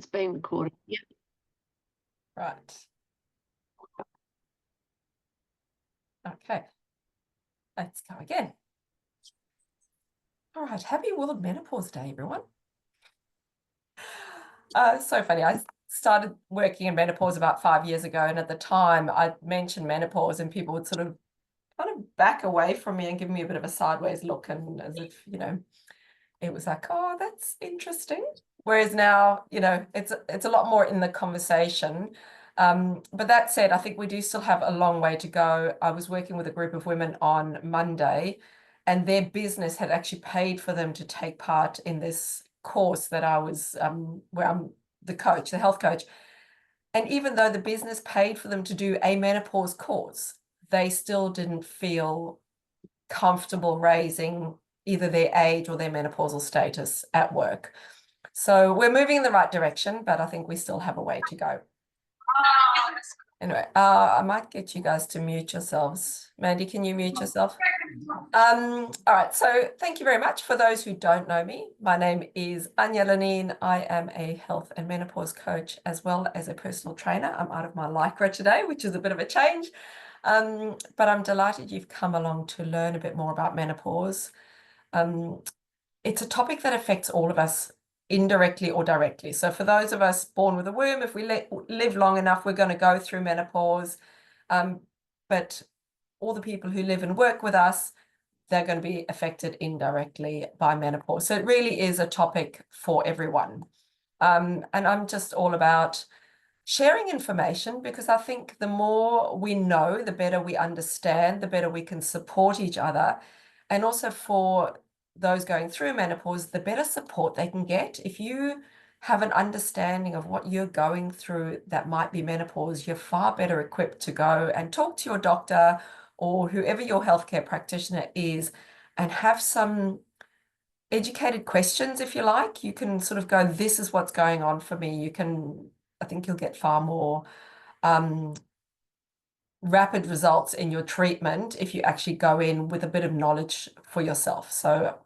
it's being recorded. Yeah. Right. Okay. Let's go again. All right. Happy World Menopause Day, everyone. So funny. I started working in menopause about 5 years ago, and at the time I mentioned menopause and people would sort of kind of back away from me and give me a bit of a sideways look, and as if, it was like, oh, that's interesting. Whereas now, it's a lot more in the conversation. But that said, I think we do still have a long way to go. I was working with a group of women on Monday, and their business had actually paid for them to take part in this course that I was, where I'm the coach, the health coach. And even though the business paid for them to do a menopause course, they still didn't feel comfortable raising either their age or their menopausal status at work. So we're moving in the right direction, but I think we still have a way to go. Anyway, I might get you guys to mute yourselves. Mandy, can you mute yourself? All right, so thank you very much. For those who don't know me, my name is Anya Lenine. I am a health and menopause coach as well as a personal trainer. I'm out of my lycra today, which is a bit of a change. But I'm delighted you've come along to learn a bit more about menopause. It's a topic that affects all of us indirectly or directly. So for those of us born with a womb, if we live long enough, we're going to go through menopause. But all the people who live and work with us, they're going to be affected indirectly by menopause. So it really is a topic for everyone. And I'm just all about sharing information, because I think the more we know, the better we understand, the better we can support each other. And also for those going through menopause, the better support they can get. If you have an understanding of what you're going through that might be menopause, you're far better equipped to go and talk to your doctor or whoever your healthcare practitioner is and have some educated questions, if you like. You can sort of go, this is what's going on for me. I think you'll get far more rapid results in your treatment if you actually go in with a bit of knowledge for yourself. So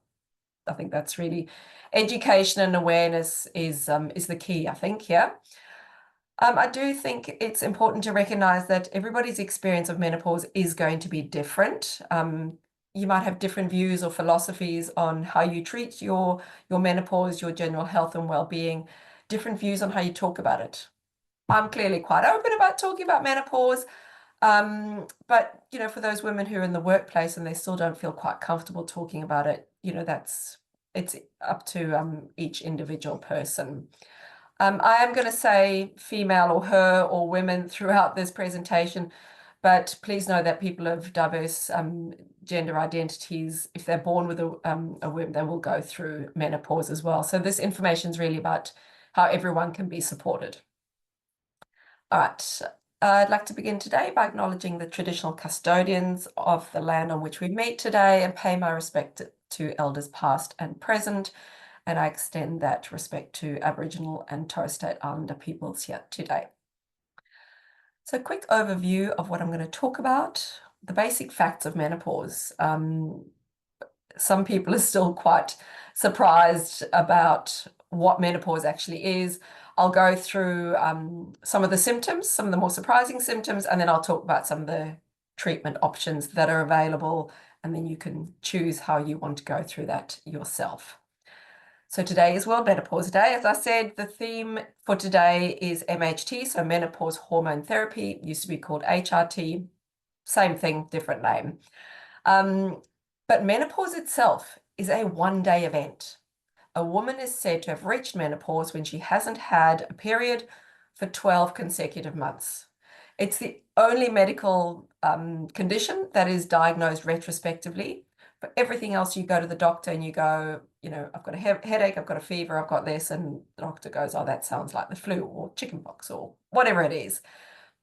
I think that's really education and awareness is the key, I think, here. I do think it's important to recognize that everybody's experience of menopause is going to be different. You might have different views or philosophies on how you treat your menopause, your general health and well-being, different views on how you talk about it. I'm clearly quite open about talking about menopause, but for those women who are in the workplace and they still don't feel quite comfortable talking about it, it's up to each individual person. I am going to say female or her or women throughout this presentation, but please know that people of diverse gender identities, if they're born with a womb, they will go through menopause as well. So this information is really about how everyone can be supported. All right, I'd like to begin today by acknowledging the traditional custodians of the land on which we meet today and pay my respect to elders past and present. And I extend that respect to Aboriginal and Torres Strait Islander peoples here today. So a quick overview of what I'm going to talk about, the basic facts of menopause. Some people are still quite surprised about what menopause actually is. I'll go through some of the symptoms, some of the more surprising symptoms, and then I'll talk about some of the treatment options that are available, and then you can choose how you want to go through that yourself. So today is World Menopause Day. As I said, the theme for today is MHT, so menopause hormone therapy. It used to be called HRT. Same thing, different name. But menopause itself is a one-day event. A woman is said to have reached menopause when she hasn't had a period for 12 consecutive months. It's the only medical condition that is diagnosed retrospectively. For everything else, you go to the doctor and you go, I've got a headache, I've got a fever, I've got this, and the doctor goes, oh, that sounds like the flu or chickenpox or whatever it is.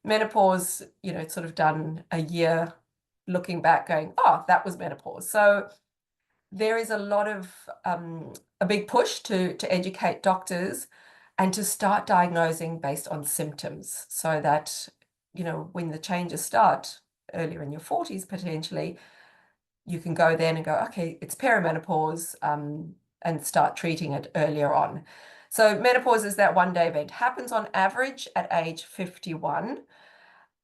Menopause, it's sort of done a year looking back going, oh, that was menopause. So there is a lot of a big push to educate doctors and to start diagnosing based on symptoms, so that when the changes start earlier in your 40s potentially, you can go then and go, okay, it's perimenopause, and start treating it earlier on. So menopause is that one-day event. Happens on average at age 51.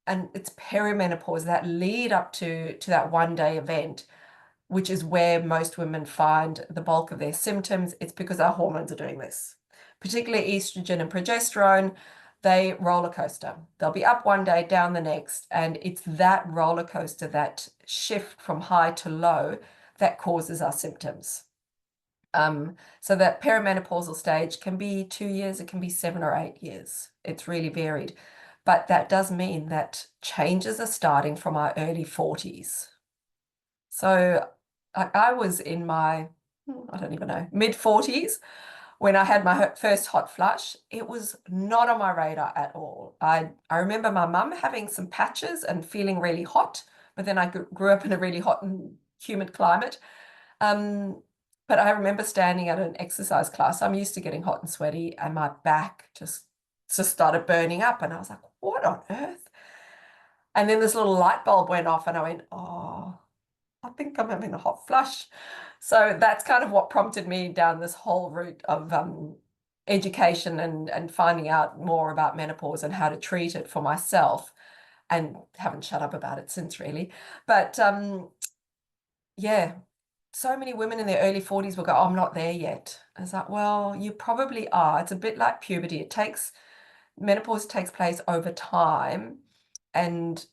And it's perimenopause, that lead up to that one-day event, which is where most women find the bulk of their symptoms. It's because our hormones are doing this. Particularly estrogen and progesterone, they roller coaster. They'll be up one day, down the next, and it's that roller coaster, that shift from high to low, that causes our symptoms. So that perimenopausal stage can be 2 years, it can be 7 or 8 years. It's really varied. But that does mean that changes are starting from our early 40s. So I was in my, I don't even know, mid 40s when I had my first hot flush. It was not on my radar at all. I remember my mum having some patches and feeling really hot, but then I grew up in a really hot and humid climate. Um, but I remember standing at an exercise class. I'm used to getting hot and sweaty, and my back just started burning up. And I was like, what on earth? And then this little light bulb went off, and I went, oh, I think I'm having a hot flush. So that's kind of what prompted me down this whole route of education and finding out more about menopause and how to treat it for myself. And haven't shut up about it since, really. But yeah, so many women in their early 40s will go, oh, I'm not there yet. I was like, well, you probably are. It's a bit like puberty. Menopause takes place over time. And,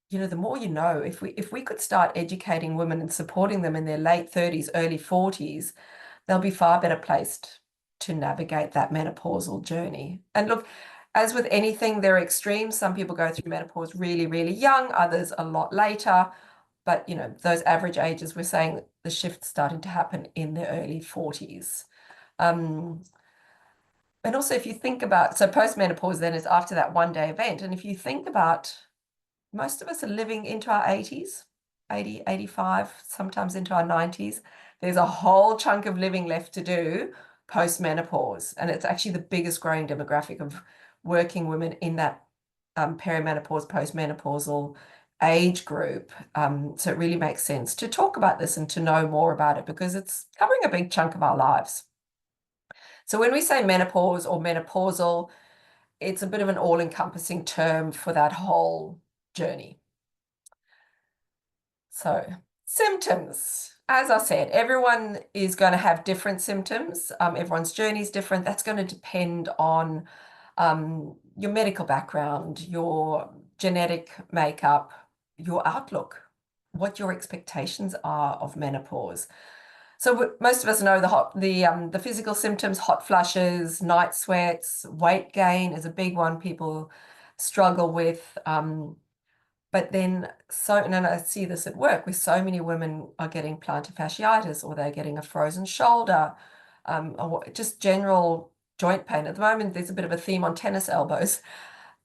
the more you know, if we could start educating women and supporting them in their late 30s, early 40s, they'll be far better placed to navigate that menopausal journey. And look, as with anything, there are extremes. Some people go through menopause really, really young, others a lot later. But, those average ages, we're saying the shift's starting to happen in the early 40s. And also, if you think about, so postmenopause then is after that one-day event. And if you think about, most of us are living into our 80s, 80, 85, sometimes into our 90s. There's a whole chunk of living left to do post-menopause. And it's actually the biggest growing demographic of working women in that perimenopause, postmenopausal age group. So it really makes sense to talk about this and to know more about it, because it's covering a big chunk of our lives. So when we say menopause or menopausal, it's a bit of an all-encompassing term for that whole journey. So symptoms. As I said, everyone is going to have different symptoms. Everyone's journey is different. That's going to depend on your medical background, your genetic makeup, your outlook, what your expectations are of menopause. So most of us know the physical symptoms: hot flushes, night sweats, weight gain is a big one people struggle with. But then, and I see this at work, with so many women are getting plantar fasciitis, or they're getting a frozen shoulder, or just general joint pain. At the moment, there's a bit of a theme on tennis elbows.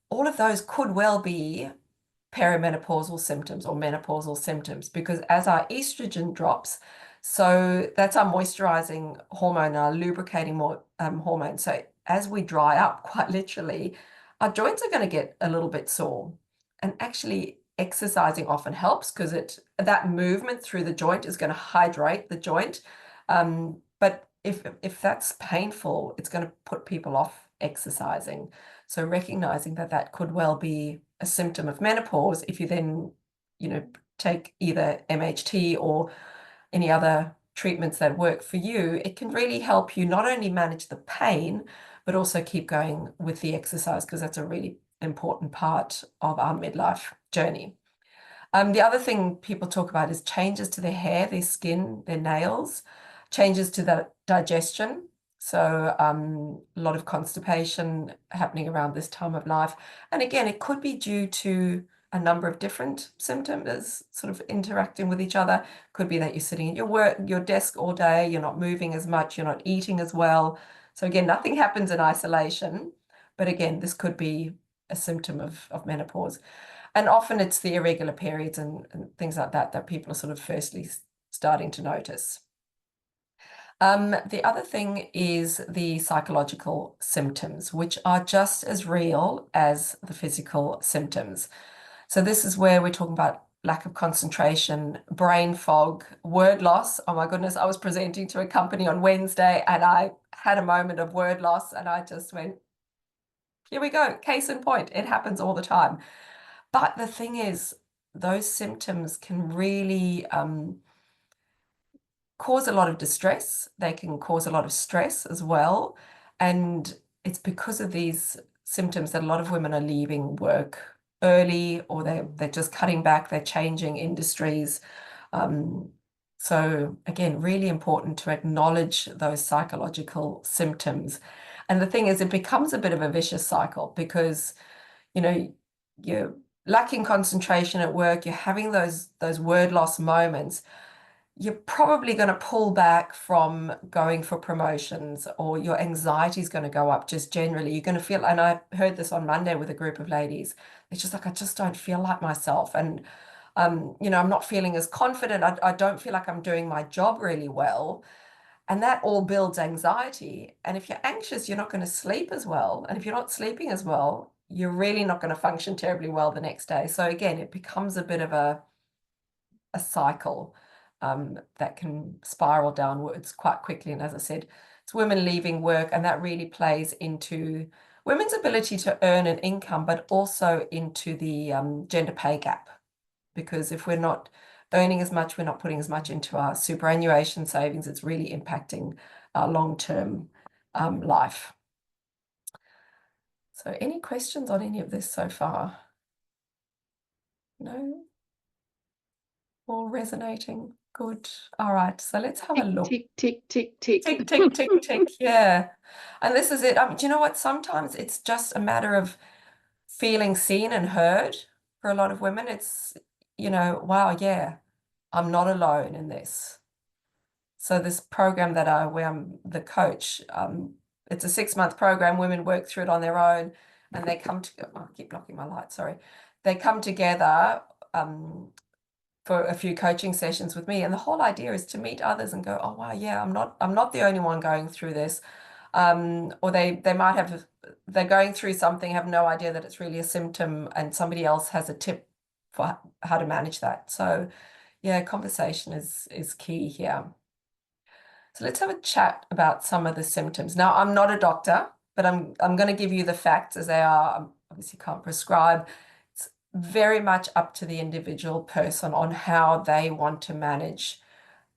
All of those could well be perimenopausal symptoms or menopausal symptoms, because as our estrogen drops, so that's our moisturizing hormone, our lubricating hormone. So as we dry up, quite literally, our joints are going to get a little bit sore. And actually, exercising often helps, because that movement through the joint is going to hydrate the joint. But if that's painful, it's going to put people off exercising. So recognizing that could well be a symptom of menopause, if you then, take either MHT or any other treatments that work for you, it can really help you not only manage the pain, but also keep going with the exercise, because that's a really important part of our midlife journey. The other thing people talk about is changes to their hair, their skin, their nails, changes to the digestion. So a lot of constipation happening around this time of life. And again, it could be due to a number of different symptoms sort of interacting with each other. Could be that you're sitting at your desk all day, you're not moving as much, you're not eating as well. So again, nothing happens in isolation. But again, this could be a symptom of menopause. And often it's the irregular periods and things like that people are sort of firstly starting to notice. The other thing is the psychological symptoms, which are just as real as the physical symptoms. So this is where we're talking about lack of concentration, brain fog, word loss. Oh my goodness, I was presenting to a company on Wednesday and I had a moment of word loss, and I just went, here we go, case in point, it happens all the time. But the thing is, those symptoms can really cause a lot of distress. They can cause a lot of stress as well. And it's because of these symptoms that a lot of women are leaving work early, or they're just cutting back, they're changing industries. So again, really important to acknowledge those psychological symptoms. And the thing is, it becomes a bit of a vicious cycle because, you know, you're lacking concentration at work, you're having those word loss moments, you're probably going to pull back from going for promotions, or your anxiety is going to go up just generally. You're going to feel, and I heard this on Monday with a group of ladies, it's just like, I just don't feel like myself. And, I'm not feeling as confident. I don't feel like I'm doing my job really well. And that all builds anxiety. And if you're anxious, you're not going to sleep as well. And if you're not sleeping as well, you're really not going to function terribly well the next day. So again, it becomes a bit of a cycle that can spiral downwards quite quickly. And as I said, it's women leaving work, and that really plays into women's ability to earn an income, but also into the gender pay gap. Because if we're not earning as much, we're not putting as much into our superannuation savings, it's really impacting our long-term life. So any questions on any of this so far? No? All resonating? Good. All right, so let's have a look. Tick, tick, tick, tick. Tick, tick, tick, tick. Yeah. And this is it. Do you know what? Sometimes it's just a matter of feeling seen and heard for a lot of women. It's, wow, yeah, I'm not alone in this. So this program where I'm the coach, it's a 6-month program. Women work through it on their own, and they come to, oh, I keep blocking my light, sorry. They come together for a few coaching sessions with me, and the whole idea is to meet others and go, oh wow, yeah, I'm not the only one going through this. Or they might have, they're going through something, have no idea that it's really a symptom, and somebody else has a tip for how to manage that. So yeah, conversation is key here. So let's have a chat about some of the symptoms. Now, I'm not a doctor, but I'm going to give you the facts as they are. I obviously can't prescribe. It's very much up to the individual person on how they want to manage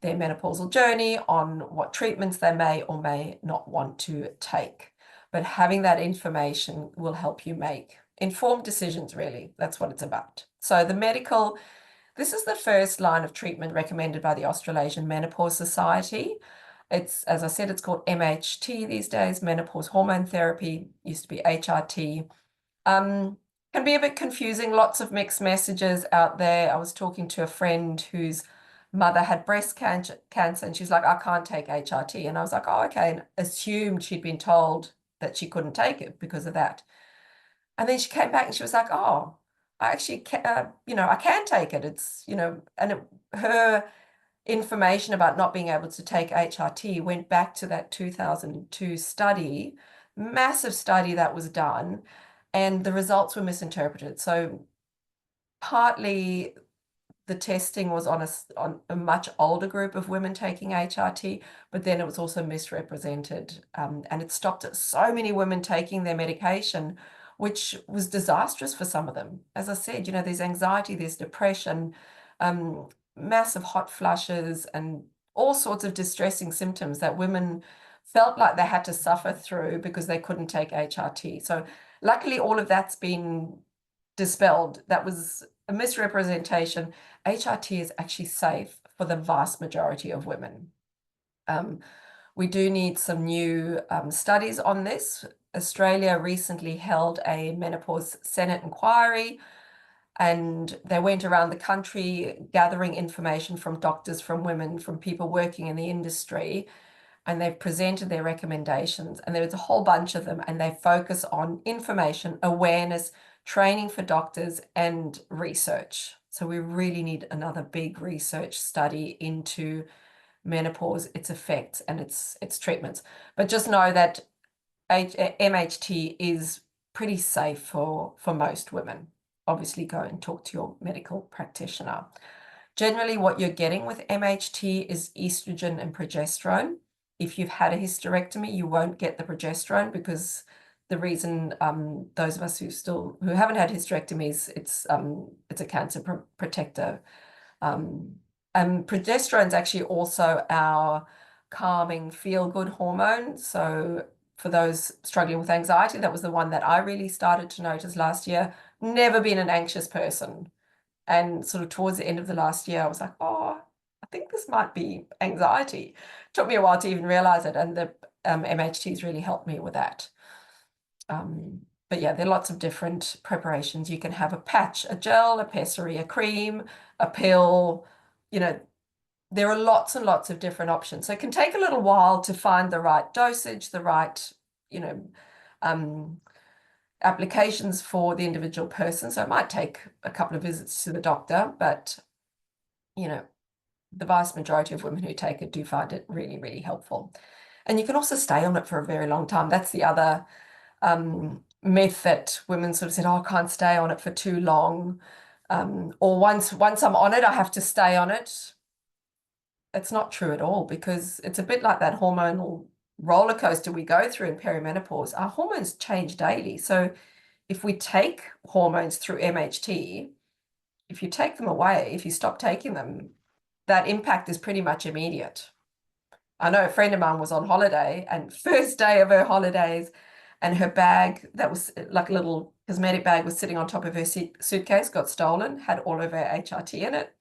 their menopausal journey, on what treatments they may or may not want to take. But having that information will help you make informed decisions, really. That's what it's about. So this is the first line of treatment recommended by the Australasian Menopause Society. It's, as I said, it's called MHT these days, menopause hormone therapy, used to be HRT. Can be a bit confusing, lots of mixed messages out there. I was talking to a friend whose mother had breast cancer, and she's like, I can't take HRT. And I was like, oh, okay, and assumed she'd been told that she couldn't take it because of that. And then she came back and she was like, oh, I actually can, I can take it. It's, her information about not being able to take HRT went back to that 2002 study, massive study that was done, and the results were misinterpreted. So partly the testing was on a much older group of women taking HRT, but then it was also misrepresented. And it stopped so many women taking their medication, which was disastrous for some of them. As I said, there's anxiety, there's depression, massive hot flushes, and all sorts of distressing symptoms that women felt like they had to suffer through because they couldn't take HRT. So luckily, all of that's been dispelled. That was a misrepresentation. HRT is actually safe for the vast majority of women. We do need some new studies on this. Australia recently held a menopause Senate inquiry, and they went around the country gathering information from doctors, from women, from people working in the industry, and they've presented their recommendations, and there's a whole bunch of them, and they focus on information, awareness, training for doctors, and research. So we really need another big research study into menopause, its effects, and its treatments. But just know that MHT is pretty safe for most women. Obviously, go and talk to your medical practitioner. Generally, what you're getting with MHT is estrogen and progesterone. if you've had a hysterectomy, you won't get the progesterone, because the reason those of us who haven't had hysterectomies, it's a cancer protector. And progesterone is actually also our calming, feel-good hormone. So for those struggling with anxiety, that was the one that I really started to notice last year. Never been an anxious person. And sort of towards the end of the last year, I was like, oh, I think this might be anxiety. Took me a while to even realize it. And the MHTs really helped me with that. But yeah, there are lots of different preparations. You can have a patch, a gel, a pessary, a cream, a pill. You know, there are lots and lots of different options. So it can take a little while to find the right dosage, the right, you know, applications for the individual person. So it might take a couple of visits to the doctor, but, you know, the vast majority of women who take it do find it really, really helpful. And you can also stay on it for a very long time. That's the other myth that women sort of said, oh, I can't stay on it for too long. Or once I'm on it, I have to stay on it. It's not true at all, because it's a bit like that hormonal roller coaster we go through in perimenopause. Our hormones change daily. So if we take hormones through MHT, if you take them away, if you stop taking them, that impact is pretty much immediate. I know a friend of mine was on holiday, and first day of her holidays, and her bag, that was like a little cosmetic bag, was sitting on top of her suitcase, got stolen, had all of her HRT in it.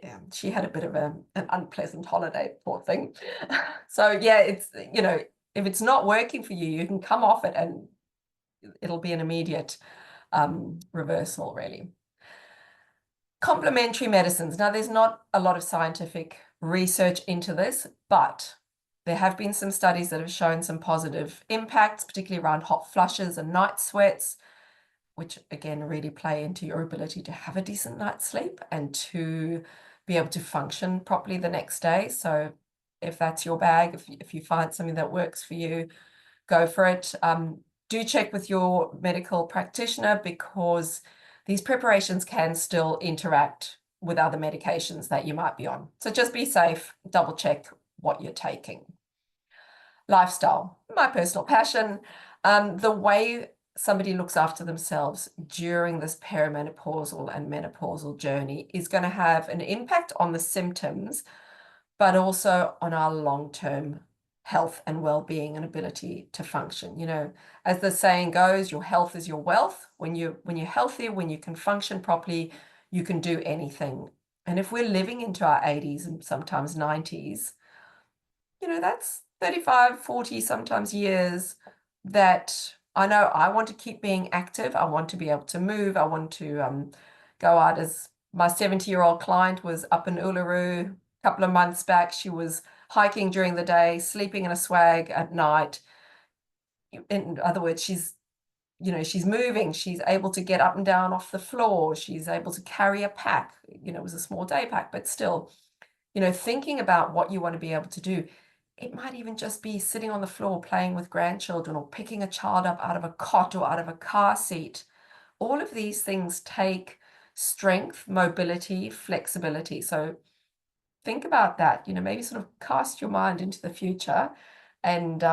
Yeah, she had a bit of an unpleasant holiday, poor thing. So yeah, it's, you know, if it's not working for you, you can come off it and it'll be an immediate reversal, really. Complementary medicines. Now, there's not a lot of scientific research into this, but there have been some studies that have shown some positive impacts, particularly around hot flushes and night sweats, which again really play into your ability to have a decent night's sleep and to be able to function properly the next day. So if that's your bag, if you find something that works for you, go for it. Do check with your medical practitioner, because these preparations can still interact with other medications that you might be on. So just be safe, double check what you're taking. Lifestyle, my personal passion. The way somebody looks after themselves during this perimenopausal and menopausal journey is going to have an impact on the symptoms, but also on our long-term health and well-being and ability to function. You know, as the saying goes, your health is your wealth. When you're healthy, when you can function properly, you can do anything. And if we're living into our 80s and sometimes 90s, you know, that's 35, 40, sometimes years that I know I want to keep being active. I want to be able to move. I want to go out. As my 70-year-old client was up in Uluru a couple of months back. She was hiking during the day, sleeping in a swag at night. In other words, she's moving. She's able to get up and down off the floor. She's able to carry a pack. You know, it was a small day pack, but still, you know, thinking about what you want to be able to do. It might even just be sitting on the floor playing with grandchildren, or picking a child up out of a cot or out of a car seat. All of these things take strength, mobility, flexibility. So think about that, you know, maybe sort of cast your mind into the future and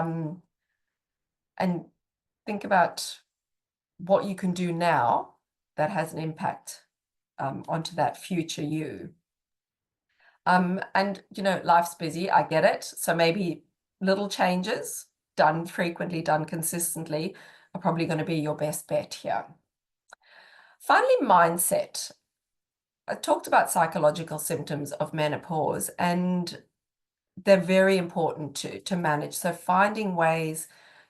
think about what you can do now that has an impact onto that future you. And, you know, life's busy, I get it. So maybe little changes done frequently, done consistently, are probably going to be your best bet here. Finally, mindset. I talked about psychological symptoms of menopause, and they're very important to manage. So finding ways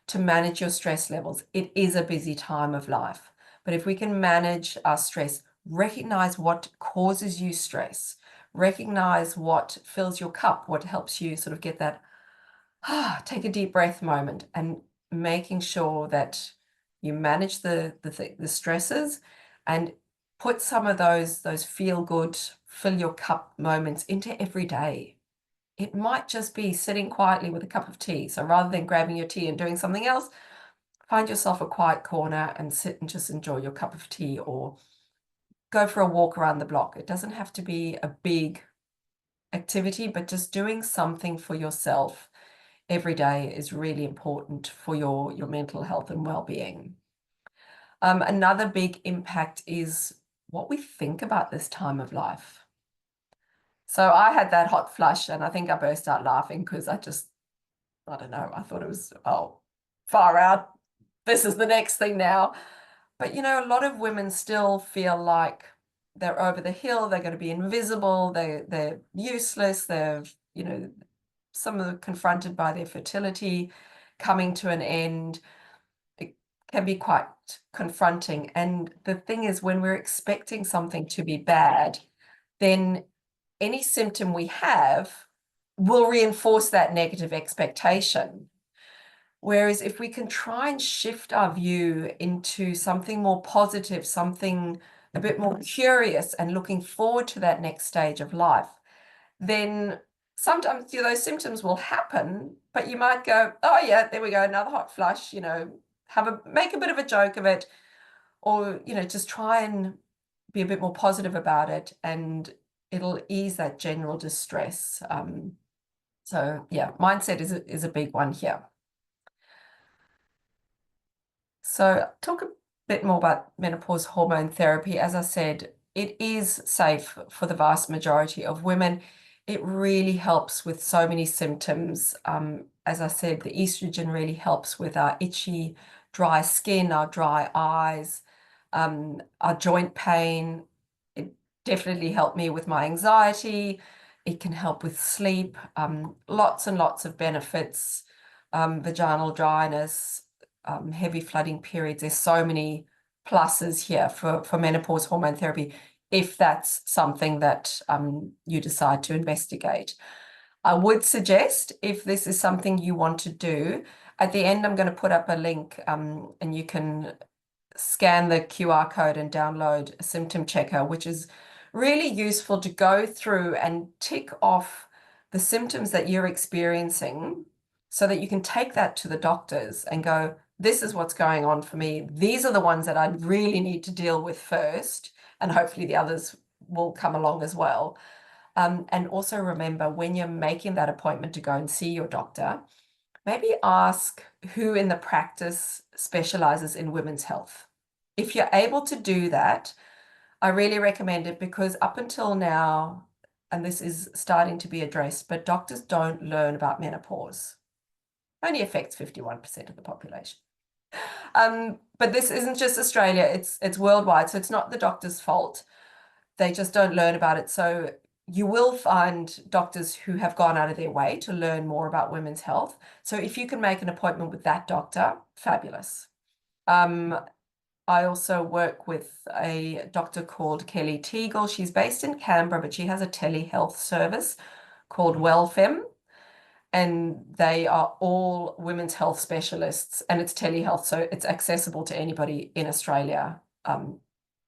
to manage your stress levels. It is a busy time of life, but if we can manage our stress, recognize what causes you stress, recognize what fills your cup, what helps you sort of get that take a deep breath moment, and making sure that you manage the stresses and put some of those feel good, fill your cup moments into every day. It might just be sitting quietly with a cup of tea. So rather than grabbing your tea and doing something else, find yourself a quiet corner and sit and just enjoy your cup of tea, or go for a walk around the block. It doesn't have to be a big activity, but just doing something for yourself every day is really important for your mental health and well-being. Another big impact is what we think about this time of life. So I had that hot flush and I think I burst out laughing because I don't know, I thought it was, oh, far out. This is the next thing now. But, a lot of women still feel like they're over the hill, they're going to be invisible, they're useless, some of them confronted by their fertility coming to an end. It can be quite confronting. And the thing is, when we're expecting something to be bad, then any symptom we have will reinforce that negative expectation. Whereas if we can try and shift our view into something more positive, something a bit more curious and looking forward to that next stage of life, then sometimes those symptoms will happen, but you might go, oh yeah, there we go, another hot flush, make a bit of a joke of it, or, just try and be a bit more positive about it, and it'll ease that general distress. So yeah, mindset is a big one here. So talk a bit more about menopause hormone therapy. As I said, it is safe for the vast majority of women. It really helps with so many symptoms. As I said, the estrogen really helps with our itchy, dry skin, our dry eyes, our joint pain. It definitely helped me with my anxiety. It can help with sleep, lots and lots of benefits, vaginal dryness, heavy flooding periods. There's so many pluses here for menopause hormone therapy if that's something that you decide to investigate. I would suggest, if this is something you want to do, at the end I'm going to put up a link, and you can scan the QR code and download a symptom checker, which is really useful to go through and tick off the symptoms that you're experiencing so that you can take that to the doctors and go, this is what's going on for me. These are the ones that I really need to deal with first, and hopefully the others will come along as well. And also remember, when you're making that appointment to go and see your doctor, maybe ask who in the practice specializes in women's health. If you're able to do that, I really recommend it, because up until now, and this is starting to be addressed, but doctors don't learn about menopause. It only affects 51% of the population. But this isn't just Australia, it's worldwide, so it's not the doctor's fault. They just don't learn about it. So you will find doctors who have gone out of their way to learn more about women's health. So if you can make an appointment with that doctor, fabulous. I also work with a doctor called Kelly Teagle. She's based in Canberra, but she has a telehealth service called WellFem, and they are all women's health specialists, and it's telehealth, so it's accessible to anybody in Australia.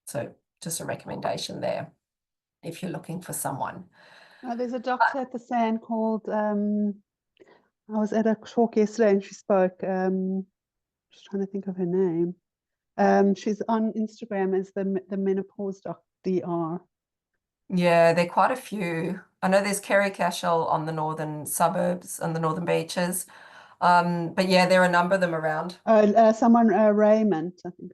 So just a recommendation there if you're looking for someone. There's a doctor at the Sand called, I was at a talk yesterday and she spoke, just trying to think of her name. She's on Instagram as the menopause DR. Yeah, there are quite a few. I know there's Kerry Cashel on the northern suburbs and the northern beaches. But yeah, there are a number of them around. Someone, Raymond, I think.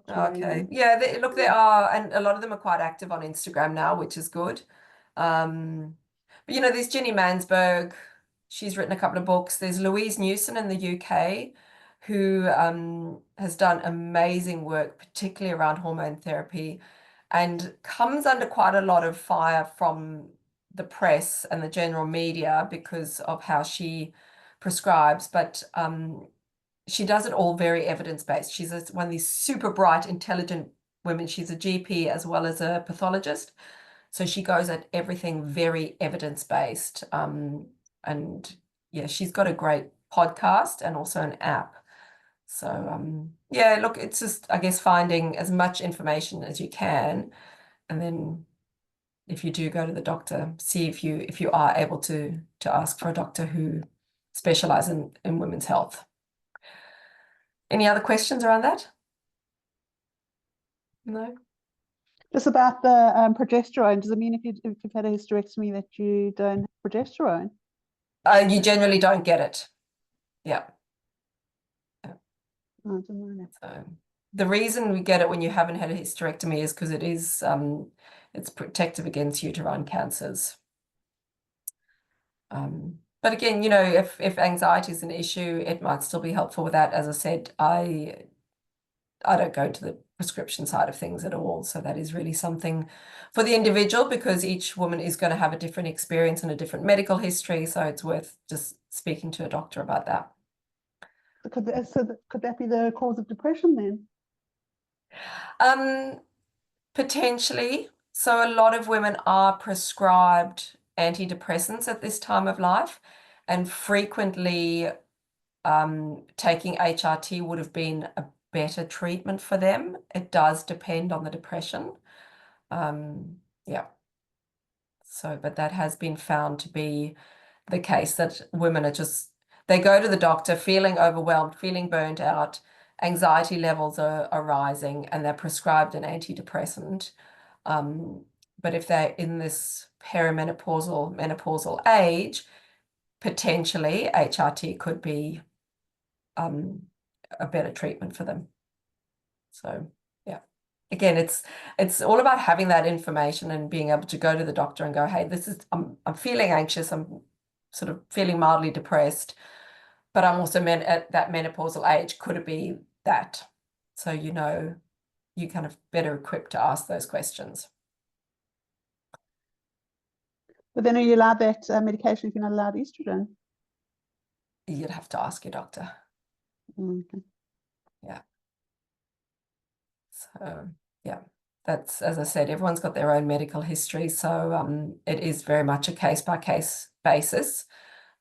Dr. Okay. Raymond. Yeah, look, there are, and a lot of them are quite active on Instagram now, which is good. But there's Ginny Mansberg. She's written a couple of books. There's Louise Newson in the UK, who has done amazing work, particularly around hormone therapy, and comes under quite a lot of fire from the press and the general media because of how she prescribes. But she does it all very evidence-based. She's one of these super bright, intelligent women. She's a GP as well as a pathologist. So she goes at everything very evidence-based. And yeah, she's got a great podcast and also an app. So yeah, look, it's just, I guess, finding as much information as you can. And then if you do go to the doctor, see if you are able to ask for a doctor who specializes in women's health. Any other questions around that? No? Just about the progesterone, does it mean if you've had a hysterectomy that you don't have progesterone? You generally don't get it. Yeah. Oh, I didn't know that. So the reason we get it when you haven't had a hysterectomy is because it is it's protective against uterine cancers. But again, you know, if anxiety is an issue, it might still be helpful with that. As I said, I don't go to the prescription side of things at all. So that is really something for the individual, because each woman is going to have a different experience and a different medical history. So it's worth just speaking to a doctor about that. Could that be the cause of depression then? Potentially. So a lot of women are prescribed antidepressants at this time of life, and frequently taking HRT would have been a better treatment for them. It does depend on the depression. Yeah. So, but that has been found to be the case, that women are just, they go to the doctor feeling overwhelmed, feeling burnt out, anxiety levels are rising, and they're prescribed an antidepressant. But if they're in this menopausal age, potentially HRT could be a better treatment for them. So yeah, again, it's all about having that information and being able to go to the doctor and go, hey, this is I'm feeling anxious, I'm sort of feeling mildly depressed, but I'm also at that menopausal age. Could it be that? So you know, you kind of better equipped to ask those questions. But then are you allowed that medication if you're not allowed estrogen? You'd have to ask your doctor. Okay. Yeah. So yeah, that's, as I said, everyone's got their own medical history. So it is very much a case-by-case basis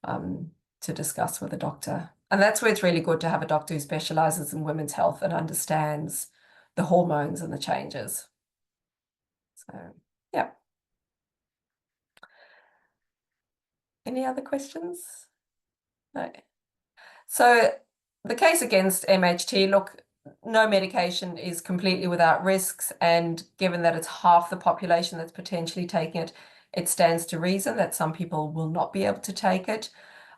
to discuss with a doctor. And that's where it's really good to have a doctor who specializes in women's health and understands the hormones and the changes. So yeah. Any other questions? No. So the case against MHT, look, no medication is completely without risks, and given that it's half the population that's potentially taking it, it stands to reason that some people will not be able to take it.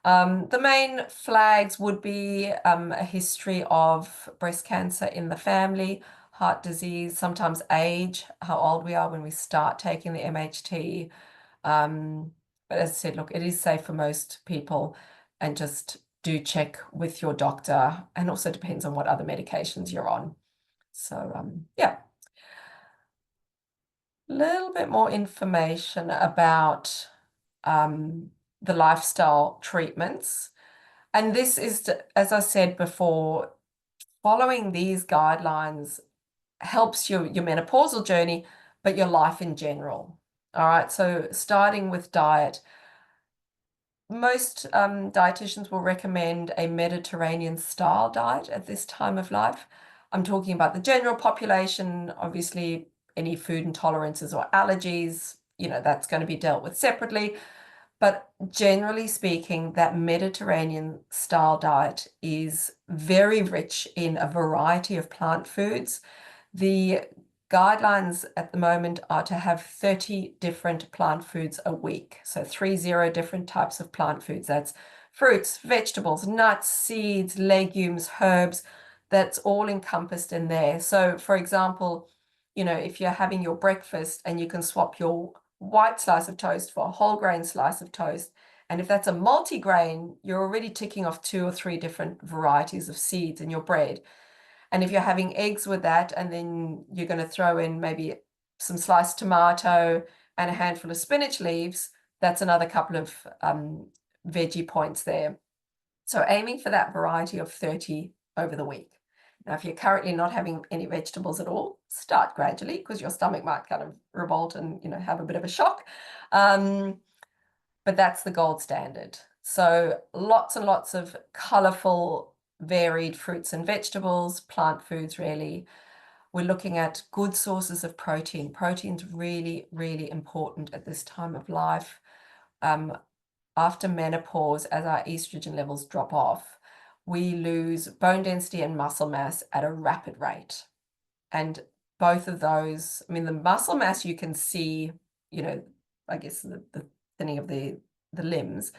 The main flags would be a history of breast cancer in the family, heart disease, sometimes age, how old we are when we start taking the MHT. But as I said, look, it is safe for most people, and just do check with your doctor, and also depends on what other medications you're on. So yeah, a little bit more information about the lifestyle treatments. And this is, as I said before, following these guidelines helps your menopausal journey, but your life in general. All right, so starting with diet. Most dietitians will recommend a Mediterranean style diet at this time of life. I'm talking about the general population. Obviously, any food intolerances or allergies, you know, that's going to be dealt with separately. But generally speaking, that Mediterranean style diet is very rich in a variety of plant foods. The guidelines at the moment are to have 30 different plant foods a week. So 30 different types of plant foods. That's fruits, vegetables, nuts, seeds, legumes, herbs. That's all encompassed in there. So for example, you know, if you're having your breakfast and you can swap your white slice of toast for a whole grain slice of toast, and if that's a multi-grain, you're already ticking off 2 or 3 different varieties of seeds in your bread. And if you're having eggs with that, and then you're going to throw in maybe some sliced tomato and a handful of spinach leaves, that's another couple of veggie points there. So aiming for that variety of 30 over the week. Now, if you're currently not having any vegetables at all, start gradually, because your stomach might kind of revolt and, you know, have a bit of a shock. But that's the gold standard. So lots and lots of colorful, varied fruits and vegetables, plant foods really. We're looking at good sources of protein. Protein's really, really important at this time of life. After menopause, as our estrogen levels drop off, we lose bone density and muscle mass at a rapid rate. And both of those, I mean, the muscle mass you can see, you know, I guess the thinning of the limbs.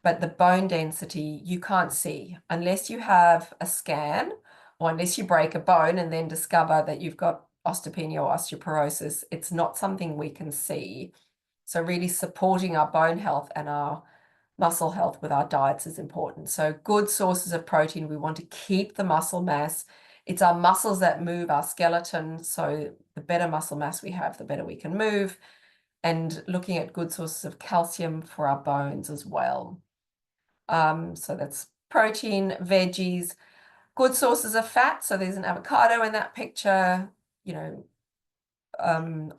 but the bone density you can't see unless you have a scan or unless you break a bone and then discover that you've got osteopenia or osteoporosis. It's not something we can see. So really supporting our bone health and our muscle health with our diets is important. So good sources of protein. We want to keep the muscle mass. It's our muscles that move our skeleton. So the better muscle mass we have, the better we can move. And looking at good sources of calcium for our bones as well. So that's protein, veggies, good sources of fat. So there's an avocado in that picture, you know,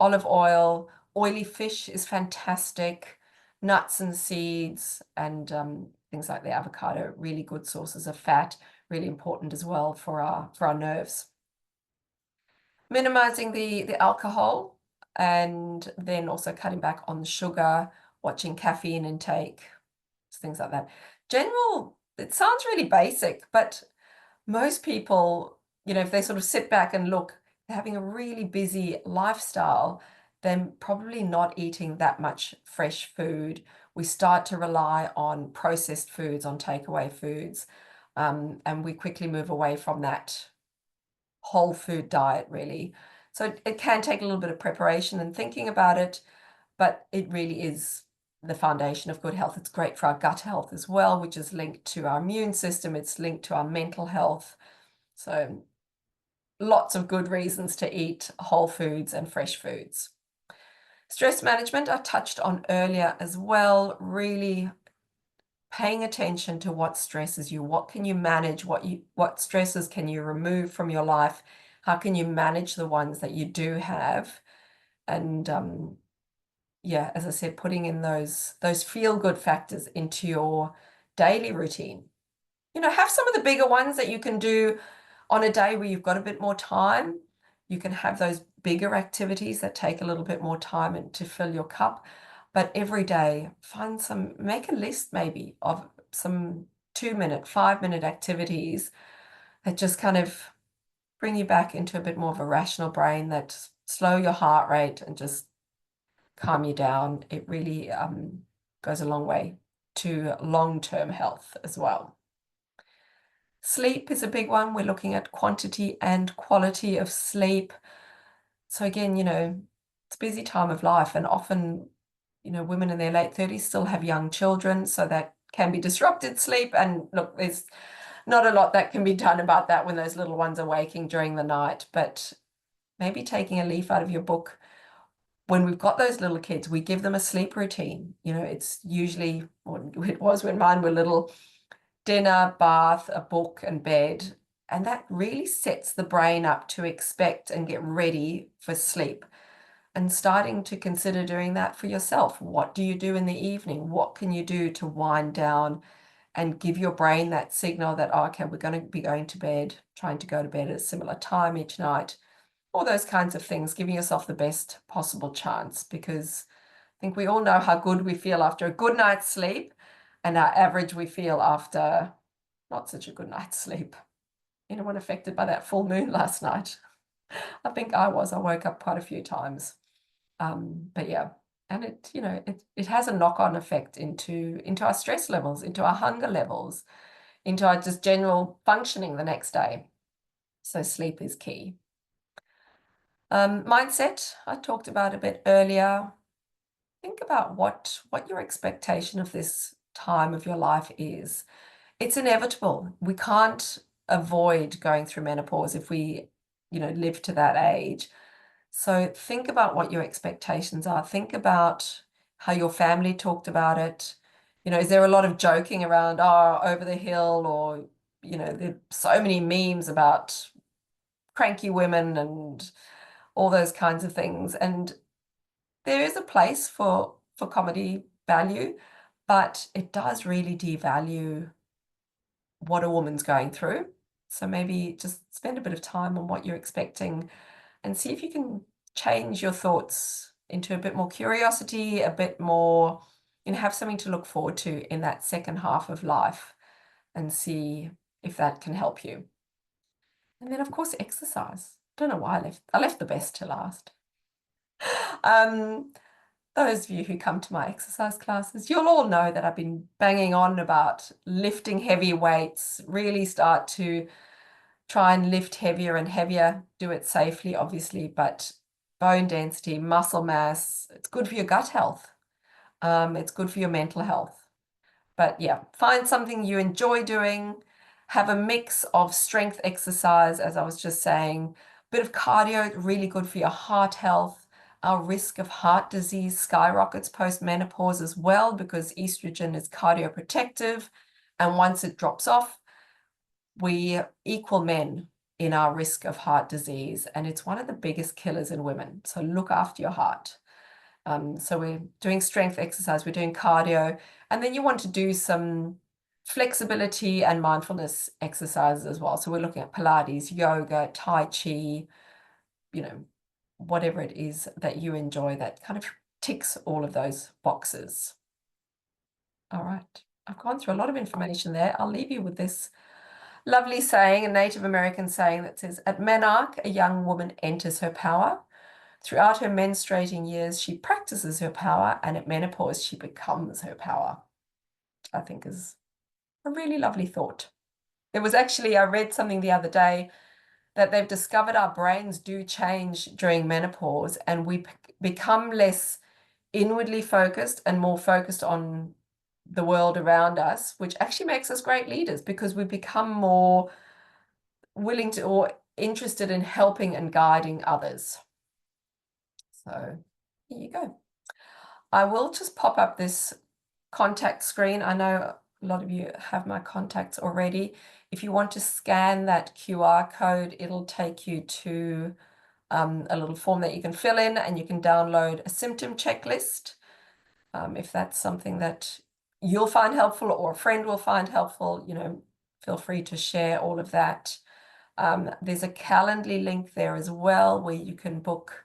olive oil, oily fish is fantastic, nuts and seeds, and things like the avocado, really good sources of fat, really important as well for our nerves. Minimizing the alcohol, and then also cutting back on the sugar, watching caffeine intake, things like that. It sounds really basic, but most people, you know, if they sort of sit back and look, they're having a really busy lifestyle, they're probably not eating that much fresh food. We start to rely on processed foods, on takeaway foods, and we quickly move away from that whole food diet, really. So it can take a little bit of preparation and thinking about it, but it really is the foundation of good health. It's great for our gut health as well, which is linked to our immune system. It's linked to our mental health. So lots of good reasons to eat whole foods and fresh foods. Stress management, I touched on earlier as well, really paying attention to what stresses you, what can you manage, what stresses can you remove from your life, how can you manage the ones that you do have, and yeah, as I said, putting in those feel-good factors into your daily routine. You know, have some of the bigger ones that you can do on a day where you've got a bit more time. You can have those bigger activities that take a little bit more time and to fill your cup. But every day, make a list maybe of some 2-minute, 5-minute activities that just kind of bring you back into a bit more of a rational brain, that slow your heart rate and just calm you down. It really goes a long way to long-term health as well. Sleep is a big one. We're looking at quantity and quality of sleep. So again, you know, it's a busy time of life, and often, you know, women in their late 30s still have young children, so that can be disrupted sleep. And look, there's not a lot that can be done about that when those little ones are waking during the night, but maybe taking a leaf out of your book. When we've got those little kids, we give them a sleep routine. You know, it's usually, or it was when mine were little, dinner, bath, a book, and bed. And that really sets the brain up to expect and get ready for sleep. And starting to consider doing that for yourself. What do you do in the evening? What can you do to wind down and give your brain that signal that, oh, okay, we're going to be going to bed, trying to go to bed at a similar time each night. All those kinds of things, giving yourself the best possible chance, because I think we all know how good we feel after a good night's sleep and how average we feel after not such a good night's sleep. Anyone affected by that full moon last night? I think I was. I woke up quite a few times. But yeah, and it, you know, it has a knock-on effect into our stress levels, into our hunger levels, into our just general functioning the next day. So sleep is key. Mindset, I talked about a bit earlier. Think about what your expectation of this time of your life is. It's inevitable. We can't avoid going through menopause if we, you know, live to that age. So think about what your expectations are. Think about how your family talked about it. You know, is there a lot of joking around, oh, over the hill, or, you know, there's so many memes about cranky women and all those kinds of things. And there is a place for comedy value, but it does really devalue what a woman's going through. So maybe just spend a bit of time on what you're expecting and see if you can change your thoughts into a bit more curiosity, a bit more, you know, have something to look forward to in that second half of life, and see if that can help you. And then, of course, exercise. Don't know why I left the best to last. those of you who come to my exercise classes, you'll all know that I've been banging on about lifting heavy weights, really start to try and lift heavier and heavier, do it safely, obviously, but bone density, muscle mass, it's good for your gut health. It's good for your mental health. But yeah, find something you enjoy doing, have a mix of strength exercise, as I was just saying, a bit of cardio, really good for your heart health. Our risk of heart disease skyrockets post-menopause as well because estrogen is cardioprotective. And once it drops off, we equal men in our risk of heart disease. And it's one of the biggest killers in women. So look after your heart. So we're doing strength exercise, we're doing cardio, and then you want to do some flexibility and mindfulness exercises as well. So we're looking at Pilates, yoga, Tai Chi, you know, whatever it is that you enjoy that kind of ticks all of those boxes. All right, I've gone through a lot of information there. I'll leave you with this lovely saying, a Native American saying that says, at menarche, a young woman enters her power. Throughout her menstruating years, she practices her power, and at menopause, she becomes her power. I think is a really lovely thought. There was actually, I read something the other day that they've discovered our brains do change during menopause, and we become less inwardly focused and more focused on the world around us, which actually makes us great leaders because we become more willing to or interested in helping and guiding others. So here you go. I will just pop up this contact screen. I know a lot of you have my contacts already. If you want to scan that QR code, it'll take you to a little form that you can fill in, and you can download a symptom checklist. If that's something that you'll find helpful or a friend will find helpful, you know, feel free to share all of that. There's a Calendly link there as well where you can book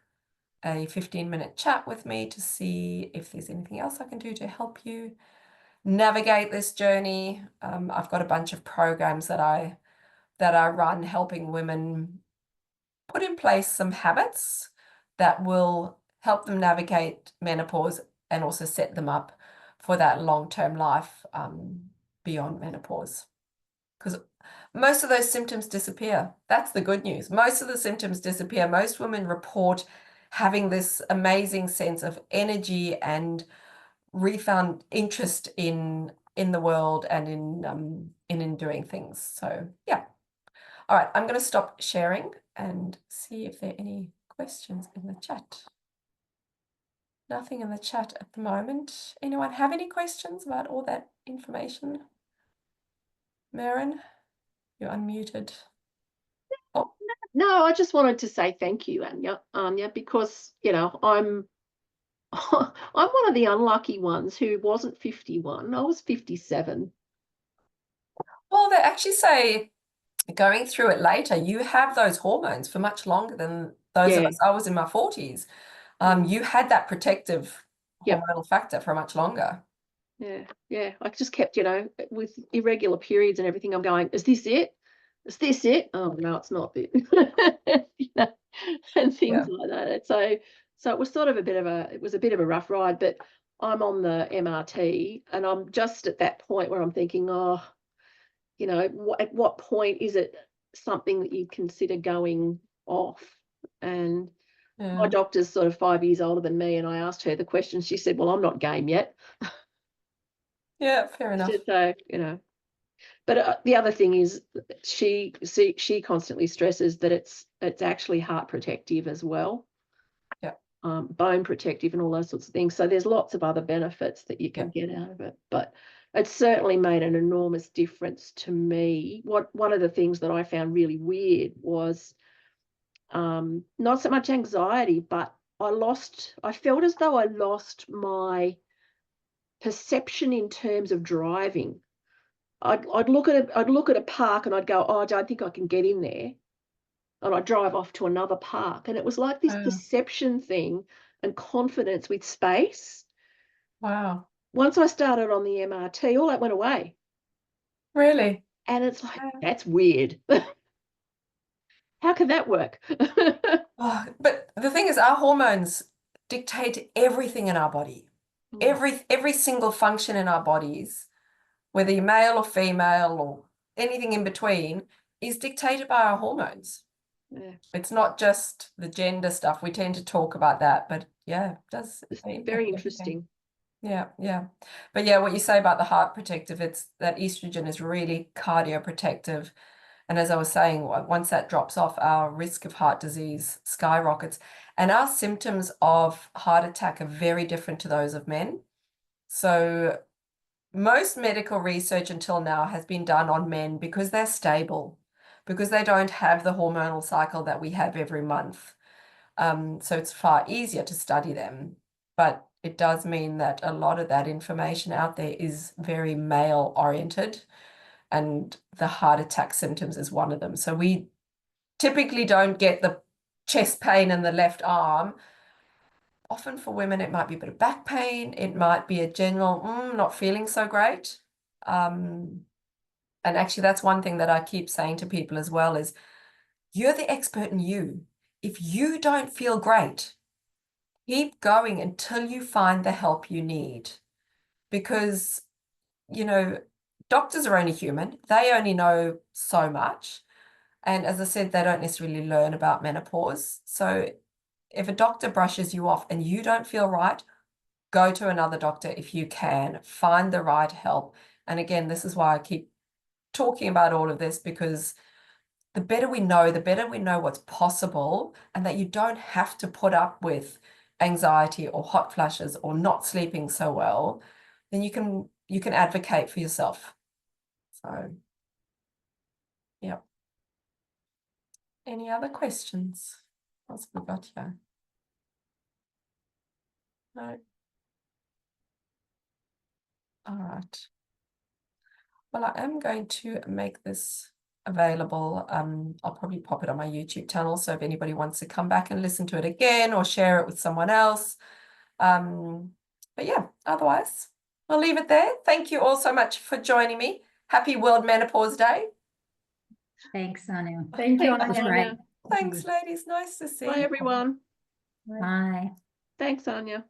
a 15-minute chat with me to see if there's anything else I can do to help you navigate this journey. I've got a bunch of programs that I run helping women put in place some habits that will help them navigate menopause and also set them up for that long-term life beyond menopause. Because most of those symptoms disappear. That's the good news. Most of the symptoms disappear. Most women report having this amazing sense of energy and refound interest in the world and in doing things. So yeah. All right, I'm going to stop sharing and see if there are any questions in the chat. Nothing in the chat at the moment. Anyone have any questions about all that information? Maren, you're unmuted. Oh, No, I just wanted to say thank you, Anya, because you know I'm I'm one of the unlucky ones who wasn't 51. I was 57. well, they actually say going through it later, you have those hormones for much longer than those of Yeah. us. I was in my 40s. You had that protective Yep. hormonal factor for much longer. Yeah. I just kept, you know, with irregular periods and everything. I'm going, is this it? Is this it? Oh no, it's not it. You know, and things like that. So it was sort of a bit of a rough ride. But I'm on the MRT, and I'm just at that point where I'm thinking, oh, you know, at what point is it something that you consider going off? And my doctor's sort of 5 years older than me, and I asked her the question. She said, well, I'm not game yet. Yeah, fair enough. So, you know, but the other thing is she constantly stresses that it's actually heart protective as well. Yeah. Bone protective and all those sorts of things. So there's lots of other benefits that you can get out of it. But it certainly made an enormous difference to me. One of the things that I found really weird was not so much anxiety, but I felt as though I lost my perception in terms of driving. I'd look at a park and I'd go, oh, I don't think I can get in there. And I'd drive off to another park. And it was like this perception thing and confidence with space. Wow. Once I started on the MRT, all that went away. Really? And it's like, that's weird. How can that work? Oh, but the thing is, our hormones dictate everything in our body. Mm. Every single function in our bodies, whether you're male or female or anything in between, is dictated by our hormones. Yeah. It's not just the gender stuff. We tend to talk about that, but yeah, it does. It's affect very everything. interesting. Yeah, yeah. But yeah, what you say about the heart protective, it's that estrogen is really cardioprotective. And as I was saying, once that drops off, our risk of heart disease skyrockets. And our symptoms of heart attack are very different to those of men. So most medical research until now has been done on men because they're stable, because they don't have the hormonal cycle that we have every month. So it's far easier to study them. But it does mean that a lot of that information out there is very male oriented, and the heart attack symptoms is one of them. So we typically don't get the chest pain in the left arm. Often for women, it might be a bit of back pain. It might be a general not feeling so great. And actually, that's one thing that I keep saying to people as well is, you're the expert in you. If you don't feel great, keep going until you find the help you need. Because, you know, doctors are only human. They only know so much. And as I said, they don't necessarily learn about menopause. So if a doctor brushes you off and you don't feel right, go to another doctor if you can. Find the right help. And again, this is why I keep talking about all of this, because the better we know what's possible, and that you don't have to put up with anxiety or hot flashes or not sleeping so well, then you can advocate for yourself. So, yeah. Any other questions? What else have we got here? No. All right. Well, I am going to make this available. I'll probably pop it on my YouTube channel. So if anybody wants to come back and listen to it again or share it with someone else. But yeah, otherwise, we'll leave it there. Thank you all so much for joining me. Happy World Menopause Day. Thanks, Anu. Thank you, Thanks, Anya. Anya. Thanks, ladies. Nice to see Bye, you. everyone. Bye. Thanks, Anya.